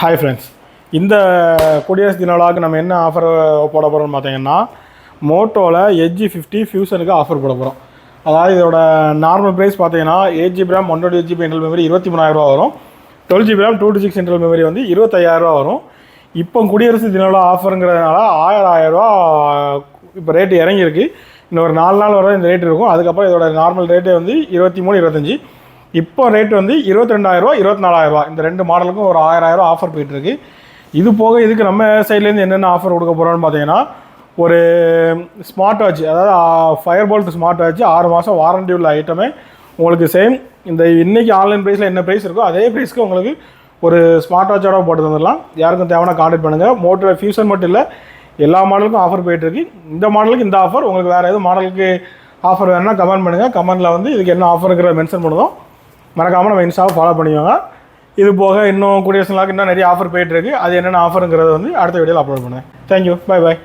Hi friends, இந்த குடியரசு தின விழாவுக்கு நம்ம என்ன ஆஃபர் போட போகிறோம்னு பார்த்தீங்கன்னா, மோட்டோவில் எட்ஜி 50 ஃபியூசனுக்கு ஆஃபர் போட போகிறோம். அதாவது இதோட நார்மல் ப்ரைஸ் பார்த்தீங்கன்னா 8GB RAM 128GB internal memory 23,000 வரும். 12GB RAM 256 இன்டர்னல் மெமரி வந்து 25,000 வரும். இப்போ குடியரசு தின விழா ஆஃபருங்கிறதுனால 1000 இப்போ ரேட்டு இறங்கியிருக்கு. இன்னும் ஒரு 4 நாள் வரை இந்த ரேட் இருக்கும். அதுக்கப்புறம் இதோட நார்மல் ரேட்டே வந்து 23, 25. இப்போ ரேட் வந்து 22,000, 24,000. இந்த ரெண்டு மாடலுக்கும் ஒரு 1000 ஆஃபர் போயிட்டுருக்கு. இது போக இதுக்கு நம்ம சைட்லேருந்து என்னென்ன ஆஃபர் கொடுக்க போகிறோம்னு பார்த்தீங்கன்னா, ஒரு ஸ்மார்ட் வாட்ச், அதாவது ஃபயர்போல்ட் ஸ்மார்ட் வாட்ச் 6 மாதம் வாரண்டி உள்ள ஐட்டமே உங்களுக்கு சேம் இந்த இன்றைக்கி ஆன்லைன் ப்ரைஸில் என்ன ப்ரைஸ் இருக்கோ அதே ப்ரைஸ்க்கு உங்களுக்கு ஒரு ஸ்மார்ட் வாட்சோட போட்டு தந்துடலாம். யாருக்கும் தேவைன்னா கான்டாக்ட் பண்ணுங்கள். மோட்டோவில் ஃபியூசன் மட்டும் இல்லை, எல்லா மாடலுக்கும் ஆஃபர் போயிட்டுருக்கு. இந்த மாடலுக்கு இந்த ஆஃபர், உங்களுக்கு வேறு எதுவும் மாடலுக்கு ஆஃபர் வேணுன்னா கமெண்ட் பண்ணுங்கள். கமெண்ட்டில் வந்து இதுக்கு என்ன ஆஃபருங்கிறத மென்ஷன் பண்ணுவோம். மறக்காமல் நம்ம இன்ஸ்டாவை ஃபாலோ பண்ணிக்கோங்க. இது போக இன்னும் குடியரசு நாளுக்கு இன்னும் நிறைய ஆஃபர் போயிட்டுருக்கு. அது என்னென்ன ஆஃபருங்கிறத வந்து அடுத்த வீடியோவில் அப்லோட் பண்ணுவேன். Thank you, bye bye.